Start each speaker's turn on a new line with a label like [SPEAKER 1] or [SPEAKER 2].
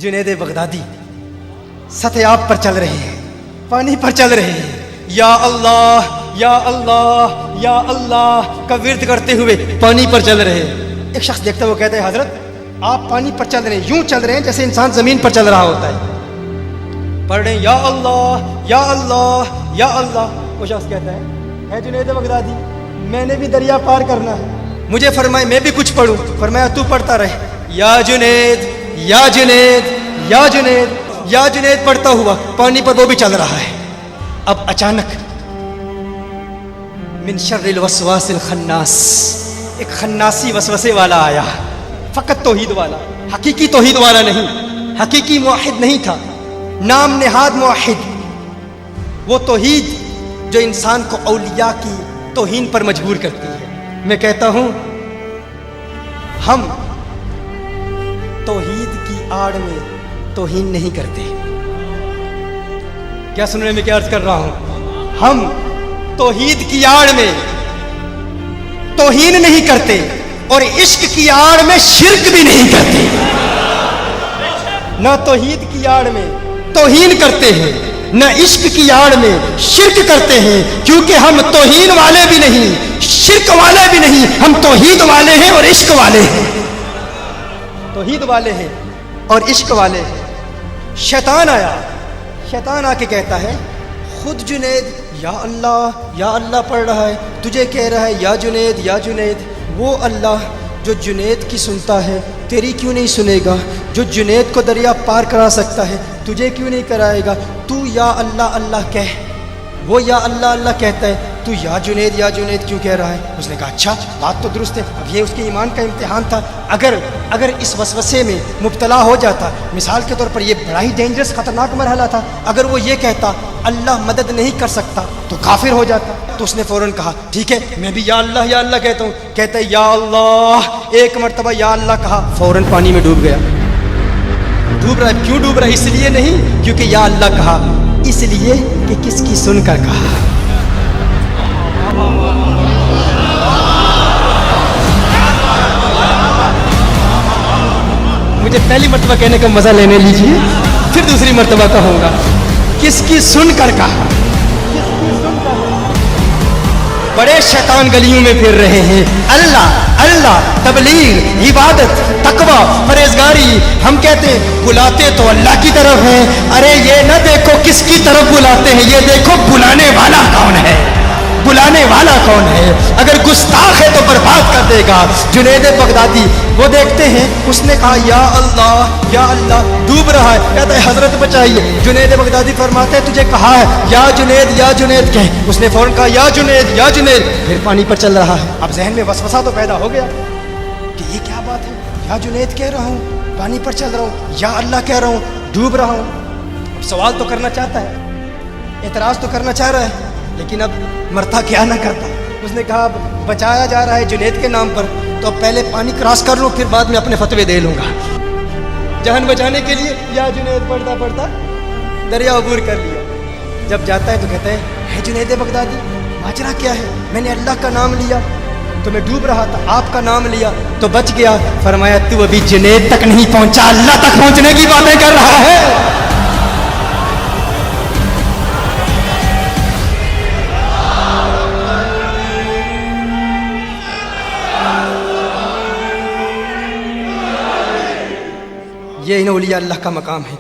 [SPEAKER 1] جنید بغدادی سطح آب پر چل رہے ہیں، پانی پر چل رہے ہیں، یا اللہ یا اللہ یا اللہ کا ورد کرتے ہوئے پانی پر چل رہے ہیں۔ ایک شخص دیکھتا وہ کہتا ہے حضرت آپ پانی پر چل رہے ہیں، یوں چل رہے ہیں جیسے انسان زمین پر چل رہا ہوتا ہے، پڑھ رہے ہیں یا اللہ یا اللہ یا اللہ۔ وہ شخص کہتا ہے جنید بغدادی میں نے بھی دریا پار کرنا ہے، مجھے فرمائے میں بھی کچھ پڑھوں، فرمایا تو پڑھتا رہے، یا جنید یا جنید یا جنید یا جنید پڑھتا ہوا پانی پر وہ بھی چل رہا ہے۔ اب اچانک من شر الوسواس الخناس، ایک خناسی وسوسے والا آیا، فقط توحید والا، حقیقی توحید والا نہیں، حقیقی موحد نہیں تھا، نام نہاد موحد، وہ توحید جو انسان کو اولیاء کی توہین پر مجبور کرتی ہے۔ میں کہتا ہوں ہم توحید کی آڑ میں توہین نہیں کرتے، کیا سننے میں کیا عرض کر رہا ہوں؟ ہم توحید کی آڑ میں توہین نہیں کرتے اور عشق کی آڑ میں شرک بھی نہیں کرتے، نہ توحید کی آڑ میں توہین کرتے ہیں نہ عشق کی آڑ میں شرک کرتے ہیں، کیونکہ ہم توہین والے بھی نہیں شرک والے بھی نہیں، ہم توحید والے ہیں اور عشق والے ہیں، توحید والے ہیں اور عشق والے ہیں۔ شیطان آیا، شیطان آ کے کہتا ہے خود جنید یا اللہ پڑھ رہا ہے، تجھے کہہ رہا ہے یا جنید، وہ اللہ جو جنید کی سنتا ہے تیری کیوں نہیں سنے گا؟ جو جنید کو دریا پار کرا سکتا ہے تجھے کیوں نہیں کرائے گا؟ تو یا اللہ کہہ، وہ یا اللہ کہتا ہے، تو یا جنید کیوں کہہ رہا ہے؟ اس نے کہا اچھا بات تو درست ہے، اب یہ اس کے ایمان کا امتحان تھا، اگر اس وسوسے میں مبتلا ہو جاتا، مثال کے طور پر یہ بڑا ہی ڈینجرس خطرناک مرحلہ تھا، اگر وہ یہ کہتا اللہ مدد نہیں کر سکتا تو کافر ہو جاتا، تو اس نے فوراً کہا ٹھیک ہے میں بھی یا اللہ کہتا ہوں، کہتا ہے یا اللہ، ایک مرتبہ یا اللہ کہا، فوراً پانی میں ڈوب گیا۔ ڈوب رہا ہے، کیوں ڈوب رہا ہے؟ اس لیے نہیں کیونکہ یا اللہ کہا، اس لیے کہ کس کی سن کر کہا۔ مجھے پہلی مرتبہ کہنے کا مزہ لینے لیجیے، پھر دوسری مرتبہ کہوں گا کس کی سن کر کہا۔ بڑے شیطان گلیوں میں پھر رہے ہیں، اللہ تبلیغ عبادت تقوی پرہیزگاری، ہم کہتے ہیں بلاتے تو اللہ کی طرف ہیں، ارے یہ نہ دیکھو کس کی طرف بلاتے ہیں، یہ دیکھو بلانے والا کون ہے، بلانے والا کون ہے، اگر گستاخ ہے تو برباد کر دے گا۔ جنید بغدادی وہ دیکھتے ہیں، اس نے کہا یا اللہ ڈوب رہا ہے، کہتا ہے حضرت بچائیے۔ جنید بغدادی فرماتے ہیں تجھے کہا ہے یا جنید کہہ، اس نے فوراً کہا یا جنید، پھر پانی پر چل رہا ہے۔ اب ذہن میں وسوسہ تو پیدا ہو گیا کہ یہ کیا بات ہے، یا جنید کہہ رہا ہوں پانی پر چل رہا ہوں، یا اللہ کہہ رہا ہوں ڈوب رہا ہوں۔ اب سوال تو کرنا چاہتا ہے، اعتراض تو کرنا چاہ رہا ہے، لیکن اب مرتا کیا نہ کرتا۔ اس نے کہا بچایا جا رہا ہے جنید کے نام پر، تو اب پہلے پانی کراس کر لوں پھر بعد میں اپنے فتوے دے لوں گا۔ جان بچانے کے لیے یا جنید پڑھتا دریا عبور کر لیا۔ جب جاتا ہے تو کہتا ہے جنید بغدادی ماجرا کیا ہے؟ میں نے اللہ کا نام لیا تو میں ڈوب رہا تھا، آپ کا نام لیا تو بچ گیا۔ فرمایا تو ابھی جنید تک نہیں پہنچا، اللہ تک پہنچنے کی باتیں کر رہا ہے۔ یہ اولیاء اللہ کا مقام ہے۔